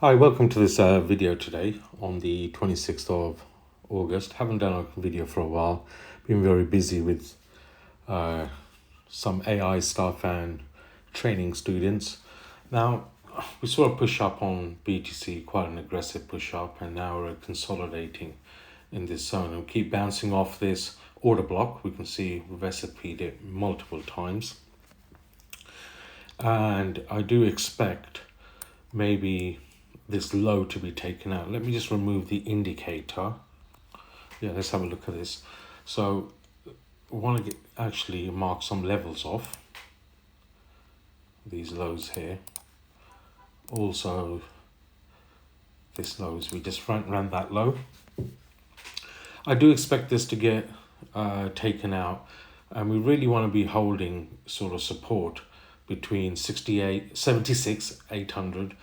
Hi, welcome to this video today on the 26th of August. Haven't done a video for a while. Been very busy with uh, some AI stuff and training students. Now, we saw a push up on BTC, quite an aggressive push up, and now we're consolidating in this zone. And we keep bouncing off this order block. We can see we've SP'd it multiple times. And I do expect maybe this low to be taken out. Let me just remove the indicator. Yeah, let's have a look at this. So we want to actually mark some levels off these lows here. Also this lows, we just ran that low. I do expect this to get taken out, and we really want to be holding sort of support between 76,800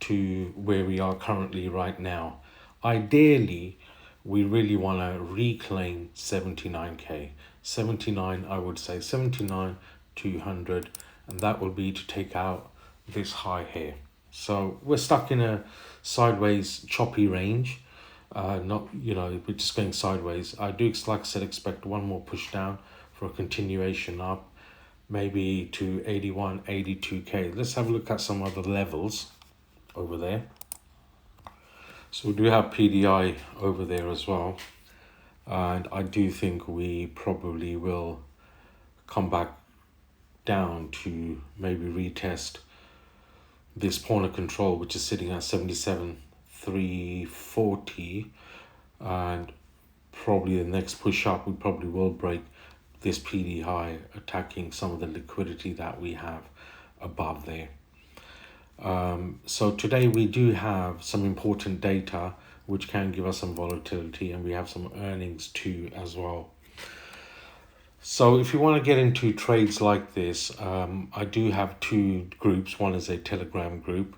to where we are currently right now. Ideally, we really want to reclaim 79k. 79, I would say 79 200, and that will be to take out this high here. So we're stuck in a sideways choppy range. We're just going sideways. I do, like I said, expect one more push down for a continuation up, maybe to 81, 82k. Let's have a look at some other levels over there. So we do have PDI over there as well, and I do think we probably will come back down to maybe retest this point of control, which is sitting at 77,340, and probably the next push up we probably will break this PD high, attacking some of the liquidity that we have above there. So today we do have some important data which can give us some volatility, and we have some earnings too as well. So if you want to get into trades like this, I do have two groups. One is a Telegram group,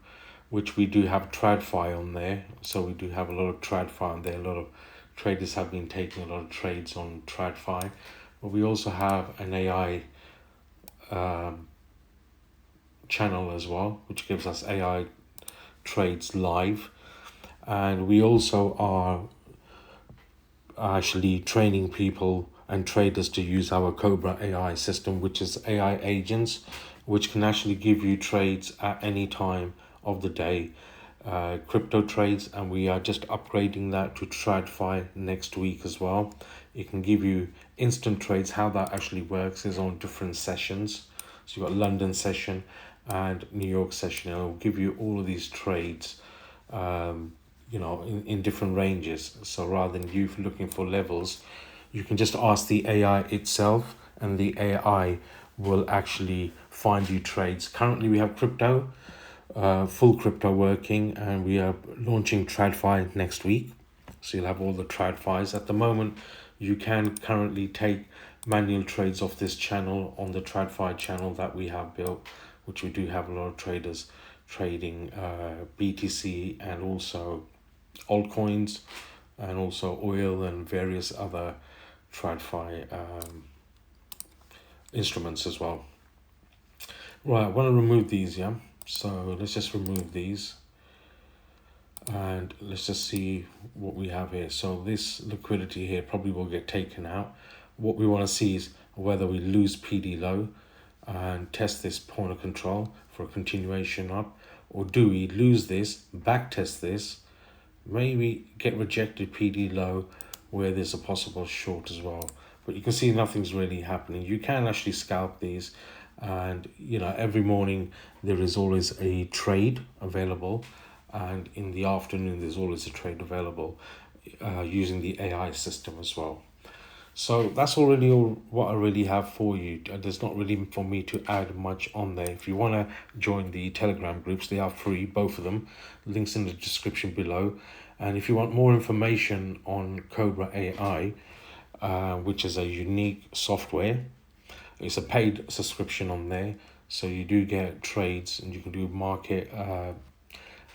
which we do have TradFi on there. So we do have a lot of TradFi on there. A lot of traders have been taking a lot of trades on TradFi. But we also have an AI channel as well, which gives us AI trades live. And we also are actually training people and traders to use our Cobra AI system, which is AI agents, which can actually give you trades at any time of the day, crypto trades, and we are just upgrading that to TradFi next week as well. It can give you instant trades. How that actually works is on different sessions. So you've got London session and New York session, and it will give you all of these trades in different ranges. So rather than you looking for levels, you can just ask the AI itself, and the AI will actually find you trades. Currently we have crypto, full crypto working, and we are launching TradFi next week. So you'll have all the TradFis. At the moment, you can currently take manual trades off this channel on the TradFi channel that we have built, which we do have a lot of traders trading BTC and also altcoins, and also oil and various other TradFi instruments as well. Right, I want to remove these, yeah? So let's just remove these, and let's just see what we have here. So this liquidity here probably will get taken out. What we want to see is whether we lose PD low and test this point of control for a continuation up, or do we lose this, back test this, maybe get rejected PD low where there's a possible short as well. But you can see nothing's really happening. You can actually scalp these, and every morning there is always a trade available, and in the afternoon there's always a trade available using the AI system as well. So that's already all what I really have for you. There's not really for me to add much on there. If you want to join the Telegram groups, they are free, both of them. Links in the description below. And if you want more information on Cobra AI, which is a unique software, it's a paid subscription on there. So you do get trades, and you can do market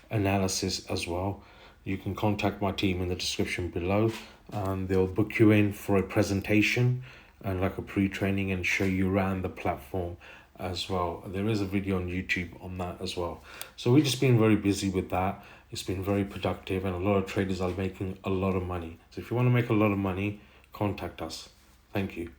analysis as well. You can contact my team in the description below, and they'll book you in for a presentation and like a pre-training, and show you around the platform as well. There is a video on YouTube on that as well. So we've just been very busy with that. It's been very productive, and a lot of traders are making a lot of money. So if you want to make a lot of money, contact us. Thank you.